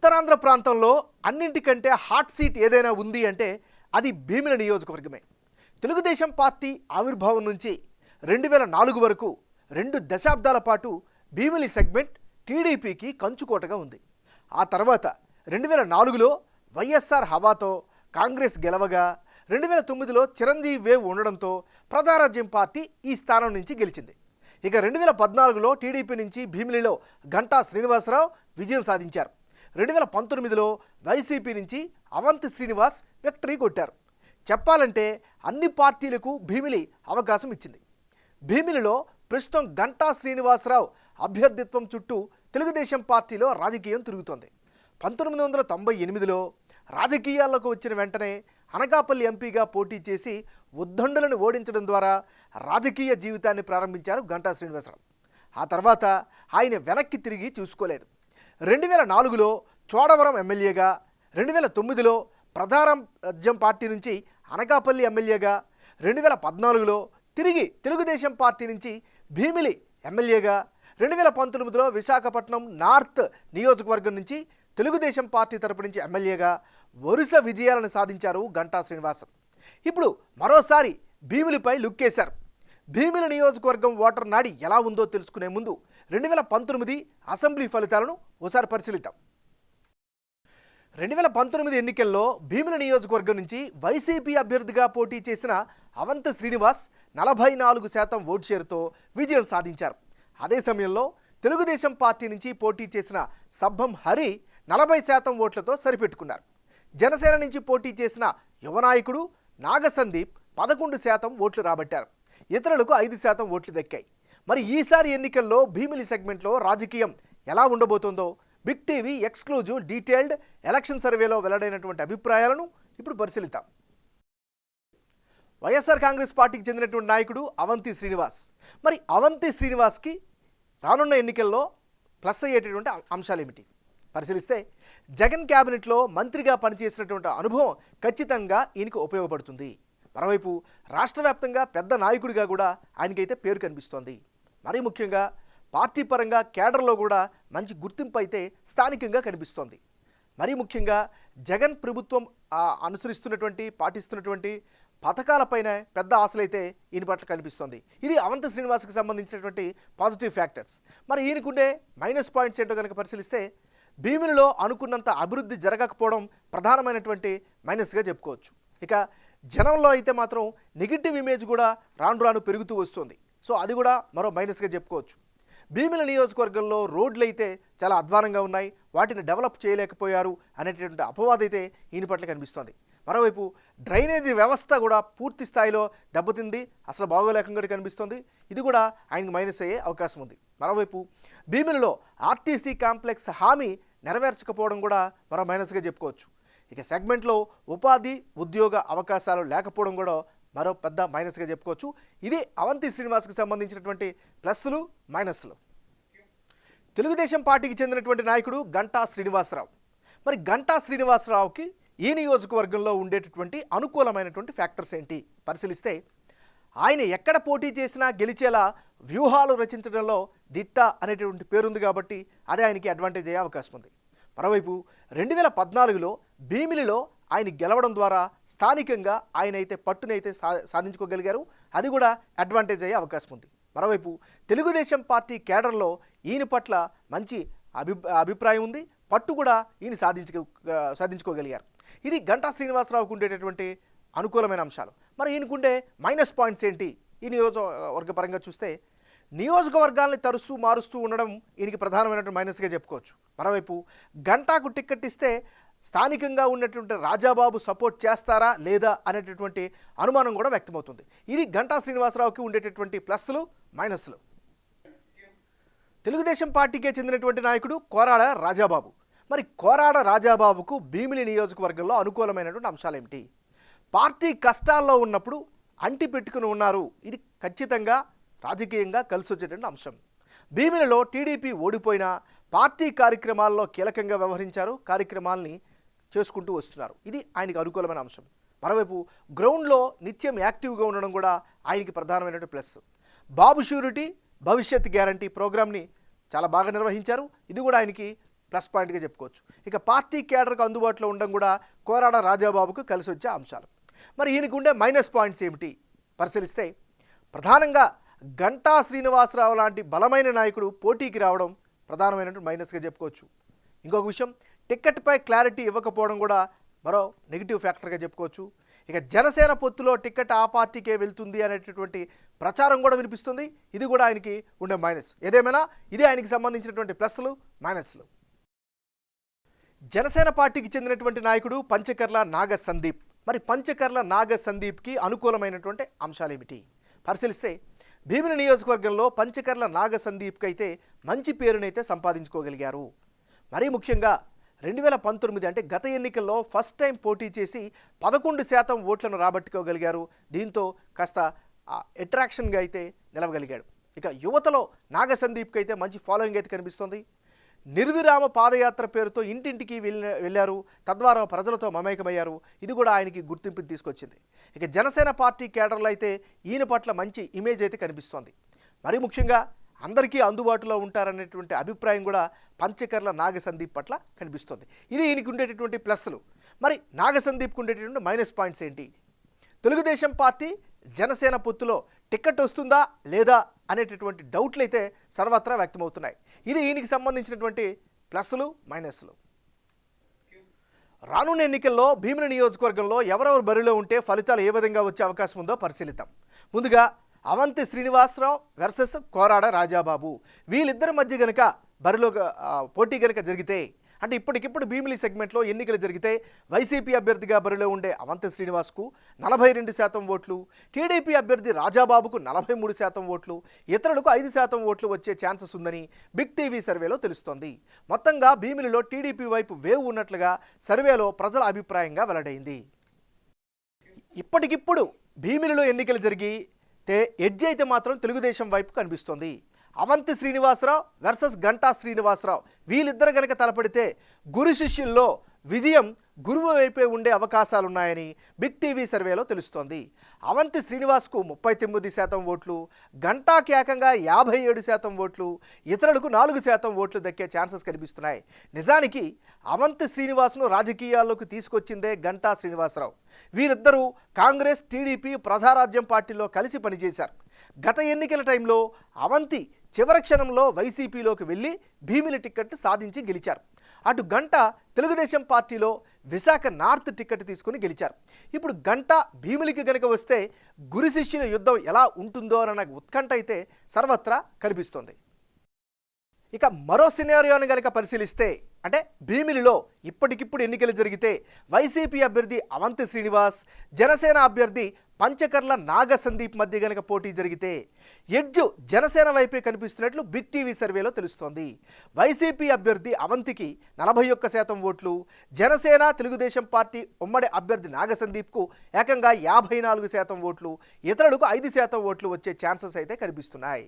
ఉత్తరాంధ్ర ప్రాంతంలో అన్నింటికంటే hot seat ఏదైనా ఉంది అంటే అది భీమిలి నియోజకవర్గమే. తెలుగుదేశం పార్టీ ఆవిర్భావం నుంచి 2004 వరకు 2 దశాబ్దాల పాటు భీమిలి సెగ్మెంట్ టీడీపీకి కంచుకోటగా ఉంది. ఆ తర్వాత 2004లో వైఎస్ఆర్ హవాతో కాంగ్రెస్ గెలవగా 2009లో చిరంజీవి వేవ్ ఉండడంతో ప్రజారాజ్యం పార్టీ ఈ స్థానం నుంచి గెలిచింది. ఇక 2014లో టీడీపీ నుంచి భీమిలిలో గంటా శ్రీనివాసరావు విజయం సాధించారు. 2019లో వైసీపీ నుంచి అవంతి శ్రీనివాస్ విక్టరీ కొట్టారు. చెప్పాలంటే అన్ని పార్టీలకు భీమిలి అవకాశం ఇచ్చింది. భీమిలిలో ప్రస్తుతం గంటా శ్రీనివాసరావు అభ్యర్థిత్వం చుట్టూ తెలుగుదేశం పార్టీలో రాజకీయం తిరుగుతోంది. 1998లో రాజకీయాల్లోకి వచ్చిన వెంటనే అనకాపల్లి ఎంపీగా పోటీ చేసి ఉద్దండులను ఓడించడం ద్వారా రాజకీయ జీవితాన్ని ప్రారంభించారు గంటా శ్రీనివాసరావు. ఆ తర్వాత ఆయన వెనక్కి తిరిగి చూసుకోలేదు. 2004లో చోడవరం ఎమ్మెల్యేగా, 2009లో ప్రజారాజ్యం పార్టీ నుంచి అనకాపల్లి ఎమ్మెల్యేగా, 2014లో తిరిగి తెలుగుదేశం పార్టీ నుంచి భీమిలి ఎమ్మెల్యేగా, 2019లో విశాఖపట్నం నార్త్ నియోజకవర్గం నుంచి తెలుగుదేశం పార్టీ తరపు నుంచి ఎమ్మెల్యేగా వరుస విజయాలను సాధించారు గంటా శ్రీనివాసరావు. ఇప్పుడు మరోసారి భీమిలిపై లుక్కేశారు. భీమిలి నియోజకవర్గం ఓటర్ నాడి ఎలా ఉందో తెలుసుకునే ముందు 2019 అసెంబ్లీ ఫలితాలను ఒకసారి పరిశీలిద్దాం. 2019 ఎన్నికల్లో భీమిలి నియోజకవర్గం నుంచి వైసీపీ అభ్యర్థిగా పోటీ చేసిన అవంతి శ్రీనివాస్ 44% ఓటు షేరుతో విజయం సాధించారు. అదే సమయంలో తెలుగుదేశం పార్టీ నుంచి పోటీ చేసిన సబ్బం హరి 40% ఓట్లతో సరిపెట్టుకున్నారు. జనసేన నుంచి పోటీ చేసిన యువనాయకుడు నాగసందీప్ 11% ఓట్లు రాబట్టారు. ఇతరులకు 5% ఓట్లు దక్కాయి. మరి ఈసారి ఎన్నికల్లో భీమిలి సెగ్మెంట్లో రాజకీయం ఎలా ఉండబోతోందో big TV exclusive detailed election సర్వేలో వెల్లడైనటువంటి అభిప్రాయాలను ఇప్పుడు పరిశీలిద్దాం. వైఎస్ఆర్ కాంగ్రెస్ పార్టీకి చెందినటువంటి నాయకుడు అవంతి శ్రీనివాస్. మరి అవంతి శ్రీనివాస్కి రానున్న ఎన్నికల్లో ప్లస్ అయ్యేటటువంటి అంశాలు ఏమిటి పరిశీలిస్తే, జగన్ క్యాబినెట్లో మంత్రిగా పనిచేసినటువంటి అనుభవం ఖచ్చితంగా ఈయనకు ఉపయోగపడుతుంది. మరోవైపు రాష్ట్ర వ్యాప్తంగా పెద్ద నాయకుడిగా కూడా ఆయనకైతే పేరు కనిపిస్తోంది. మరీ ముఖ్యంగా పార్టీ పరంగా కేడర్లో కూడా మంచి గుర్తింపు అయితే స్థానికంగా కనిపిస్తోంది. మరీ ముఖ్యంగా జగన్ ప్రభుత్వం అనుసరిస్తున్నటువంటి పాటిస్తున్నటువంటి పథకాలపైన పెద్ద ఆశలైతే ఈయన పట్ల కనిపిస్తోంది. ఇది అవంతి శ్రీనివాస్కి సంబంధించినటువంటి పాజిటివ్ ఫ్యాక్టర్స్. మరి ఈయనకుండే మైనస్ పాయింట్స్ ఏంటో కనుక పరిశీలిస్తే, భీమిలిలో అనుకున్నంత అభివృద్ధి జరగకపోవడం ప్రధానమైనటువంటి మైనస్గా చెప్పుకోవచ్చు. ఇక జనంలో అయితే మాత్రం నెగిటివ్ ఇమేజ్ కూడా రాను రాను పెరుగుతూ వస్తుంది. సో అది కూడా మరో మైనస్గా చెప్పుకోవచ్చు. భీమిలి నియోజకవర్గంలో రోడ్లు అయితే చాలా అధ్వానంగా ఉన్నాయి, వాటిని డెవలప్ చేయలేకపోయారు అనేటటువంటి అపవాదం అయితే ఈయన పట్ల కనిపిస్తోంది. మరోవైపు డ్రైనేజీ వ్యవస్థ కూడా పూర్తి స్థాయిలో దెబ్బతింది, అసలు బాగోలేకంగా కనిపిస్తోంది. ఇది కూడా ఆయనకు మైనస్ అయ్యే అవకాశం ఉంది. మరోవైపు భీమిలిలో ఆర్టీసీ కాంప్లెక్స్ హామీ నెరవేర్చకపోవడం కూడా మరో మైనస్గా చెప్పుకోవచ్చు. ఇక సెగ్మెంట్లో ఉపాధి ఉద్యోగ అవకాశాలు లేకపోవడం కూడా మరో పెద్ద మైనస్గా చెప్పుకోవచ్చు. ఇది అవంతి శ్రీనివాస్కి సంబంధించినటువంటి ప్లస్లు మైనస్లు. తెలుగుదేశం పార్టీకి చెందినటువంటి నాయకుడు గంటా శ్రీనివాసరావు. మరి గంటా శ్రీనివాసరావుకి ఈ నియోజకవర్గంలో ఉండేటటువంటి అనుకూలమైనటువంటి ఫ్యాక్టర్స్ ఏంటి పరిశీలిస్తే, ఆయన ఎక్కడ పోటీ చేసినా గెలిచేలా వ్యూహాలు రచించడంలో దిట్ట అనేటువంటి పేరుంది కాబట్టి అదే ఆయనకి అడ్వాంటేజ్ అయ్యే అవకాశం ఉంది. మరోవైపు 2014లో భీమిలిలో ఆయన గెలవడం ద్వారా స్థానికంగా ఆయన అయితే పట్టునైతే సాధించుకోగలిగారు. అది కూడా అడ్వాంటేజ్ అయ్యే అవకాశం ఉంది. మరోవైపు తెలుగుదేశం పార్టీ కేడర్లో ఈయన పట్ల మంచి అభిప్రాయం ఉంది, పట్టు కూడా ఈయన సాధించుకోగలిగారు. ఇది గంటా శ్రీనివాసరావుకు ఉండేటటువంటి అనుకూలమైన అంశాలు. మరి ఈయనకుండే మైనస్ పాయింట్స్ ఏంటి ఈ నియోజకవర్గ పరంగా చూస్తే, నియోజకవర్గాల్ని తరచూ మారుస్తూ ఉండడం ఈయనకి ప్రధానమైనటువంటి మైనస్గా చెప్పుకోవచ్చు. మరోవైపు గంటాకు టికెట్ ఇస్తే స్థానికంగా ఉన్నటువంటి రాజాబాబు సపోర్ట్ చేస్తారా లేదా అనేటటువంటి అనుమానం కూడా వ్యక్తమవుతుంది. ఇది గంటా శ్రీనివాసరావుకి ఉండేటటువంటి ప్లస్లు మైనస్లు. తెలుగుదేశం పార్టీకే చెందినటువంటి నాయకుడు కోరాడ రాజాబాబు. మరి కోరాడ రాజాబాబుకు భీమిలి నియోజకవర్గంలో అనుకూలమైనటువంటి అంశాలు ఏమిటి? పార్టీ కష్టాల్లో ఉన్నప్పుడు అంటి పెట్టుకుని ఉన్నారు. ఇది ఖచ్చితంగా రాజకీయంగా కలిసి వచ్చేటువంటి అంశం. భీమిలిలో టీడీపీ ఓడిపోయినా పార్టీ కార్యక్రమాల్లో కీలకంగా వ్యవహరించారు, కార్యక్రమాల్ని చేసుకుంటూ వస్తున్నారు. ఇది ఆయనకి అనుకూలమైన అంశం. మరోవైపు గ్రౌండ్లో నిత్యం యాక్టివ్గా ఉండడం కూడా ఆయనకి ప్రధానమైనటువంటి ప్లస్. బాబు షూరిటీ భవిష్యత్ గ్యారంటీ ప్రోగ్రామ్ని చాలా బాగా నిర్వహించారు. ఇది కూడా ఆయనకి ప్లస్ పాయింట్గా చెప్పుకోవచ్చు. ఇక పార్టీ కేడర్కు అందుబాటులో ఉండడం కూడా కోరాడ రాజాబాబుకు కలిసి వచ్చే అంశాలు. మరి ఈయనకు ఉండే మైనస్ పాయింట్స్ ఏమిటి పరిశీలిస్తే, ప్రధానంగా గంటా శ్రీనివాసరావు లాంటి బలమైన నాయకుడు పోటీకి రావడం ప్రధానమైనటువంటి మైనస్గా చెప్పుకోవచ్చు. ఇంకొక విషయం, టిక్కెట్పై క్లారిటీ ఇవ్వకపోవడం కూడా మరో నెగిటివ్ ఫ్యాక్టర్గా చెప్పుకోవచ్చు. ఇక జనసేన పొత్తులో టిక్కెట్ ఆ పార్టీకే వెళ్తుంది అనేటటువంటి ప్రచారం కూడా వినిపిస్తుంది. ఇది కూడా ఆయనకి ఉండే మైనస్. ఏదేమైనా ఇదే ఆయనకి సంబంధించినటువంటి ప్లస్లు మైనస్లు. జనసేన పార్టీకి చెందినటువంటి నాయకుడు పంచకర్ల నాగ సందీప్. మరి పంచకర్ల నాగ సందీప్కి అనుకూలమైనటువంటి అంశాలు ఏమిటి పరిశీలిస్తే, భీమిని నియోజకవర్గంలో పంచకర్ల నాగ సందీప్కి అయితే మంచి పేరునైతే సంపాదించుకోగలిగారు. మరీ ముఖ్యంగా 2019 అంటే గత ఎన్నికల్లో ఫస్ట్ టైం పోటీ చేసి 11% ఓట్లను రాబట్టుకోగలిగారు. దీంతో కాస్త అట్రాక్షన్గా అయితే నిలవగలిగాడు. ఇక యువతలో నాగ సందీప్కి అయితే మంచి ఫాలోయింగ్ అయితే కనిపిస్తుంది. నిర్విరామ పాదయాత్ర పేరుతో ఇంటింటికి వెళ్ళారు, తద్వారా ప్రజలతో మమేకమయ్యారు. ఇది కూడా ఆయనకి గుర్తింపుని తీసుకొచ్చింది. ఇక జనసేన పార్టీ కేడర్లో అయితే ఈయన పట్ల మంచి ఇమేజ్ అయితే కనిపిస్తోంది. మరీ ముఖ్యంగా అందరికీ అందుబాటులో ఉంటారనేటువంటి అభిప్రాయం కూడా పంచకర్ల నాగ సందీప్ పట్ల కనిపిస్తుంది. ఇది ఈయనకి ఉండేటటువంటి ప్లస్లు. మరి నాగ సందీప్కి ఉండేటటువంటి మైనస్ పాయింట్స్ ఏంటి? తెలుగుదేశం పార్టీ జనసేన పొత్తులో టికెట్ వస్తుందా లేదా అనేటటువంటి డౌట్లు అయితే సర్వత్రా వ్యక్తమవుతున్నాయి. ఇది ఈయనకి సంబంధించినటువంటి ప్లస్లు మైనస్లు. రానున్న ఎన్నికల్లో భీమిని నియోజకవర్గంలో ఎవరెవరు బరిలో ఉంటే ఫలితాలు ఏ విధంగా వచ్చే అవకాశం ఉందో పరిశీలిద్దాం. ముందుగా అవంతి శ్రీనివాసరావు వర్సెస్ కోరాడ రాజాబాబు, వీళ్ళిద్దరి మధ్య గనక బరిలో పోటీ గనక జరిగితే, అంటే ఇప్పటికిప్పుడు భీమిలి సెగ్మెంట్లో ఎన్నికలు జరిగితే వైసీపీ అభ్యర్థిగా బరిలో ఉండే అవంతి శ్రీనివాస్కు 42% ఓట్లు, టీడీపీ అభ్యర్థి రాజాబాబుకు 43% ఓట్లు, ఇతరులకు 5% ఓట్లు వచ్చే ఛాన్సెస్ ఉందని బిగ్ టీవీ సర్వేలో తెలుస్తోంది. మొత్తంగా భీమిలిలో టీడీపీ వైపు వేవ్ ఉన్నట్లుగా సర్వేలో ప్రజల అభిప్రాయంగా వెల్లడైంది. ఇప్పటికిప్పుడు భీమిలిలో ఎన్నికలు జరిగితే ఎడ్జ్ అయితే మాత్రం తెలుగుదేశం వైపు కనిపిస్తోంది. అవంతి శ్రీనివాసరావు వర్సెస్ గంటా శ్రీనివాసరావు, వీళ్ళిద్దరు కనుక తలపడితే గురు శిష్యుల్లో విజయం గురువు వైపే ఉండే అవకాశాలున్నాయని బిగ్ టీవీ సర్వేలో తెలుస్తోంది. అవంతి శ్రీనివాస్కు 39% ఓట్లు, గంటాకి ఏకంగా 57% ఓట్లు, ఇతరులకు 4% ఓట్లు దక్కే ఛాన్సెస్ కనిపిస్తున్నాయి. నిజానికి అవంతి శ్రీనివాస్ను రాజకీయాల్లోకి తీసుకొచ్చిందే గంటా శ్రీనివాసరావు. వీరిద్దరూ కాంగ్రెస్, టీడీపీ, ప్రజారాజ్యం పార్టీలో కలిసి పనిచేశారు. గత ఎన్నికల టైంలో అవంతి చివరి క్షణంలో వైసీపీలోకి వెళ్ళి భీమిలి టికెట్ సాధించి గెలిచారు. అటు గంట తెలుగుదేశం పార్టీలో విశాఖ నార్త్ టికెట్ తీసుకుని గెలిచారు. ఇప్పుడు గంట భీమిలికి గనక వస్తే గురు శిష్యుల యుద్ధం ఎలా ఉంటుందో అన్న ఉత్కంఠ అయితే సర్వత్రా కనిపిస్తోంది. ఇక మరో సినారియోని కనుక పరిశీలిస్తే, అంటే భీమిలిలో ఇప్పటికిప్పుడు ఎన్నికలు జరిగితే వైసీపీ అభ్యర్థి అవంతి శ్రీనివాస్, జనసేన అభ్యర్థి పంచకర్ల నాగ సందీప్ మధ్య గనక పోటీ జరిగితే ఎడ్జ్ జనసేన వైపే కనిపిస్తున్నట్లు బిగ్ టీవీ సర్వేలో తెలుస్తోంది. వైసీపీ అభ్యర్థి అవంతికి 41% ఓట్లు, జనసేన తెలుగుదేశం పార్టీ ఉమ్మడి అభ్యర్థి నాగ సందీప్కు ఏకంగా 54% ఓట్లు, ఇతరులకు 5% ఓట్లు వచ్చే ఛాన్సెస్ అయితే కనిపిస్తున్నాయి.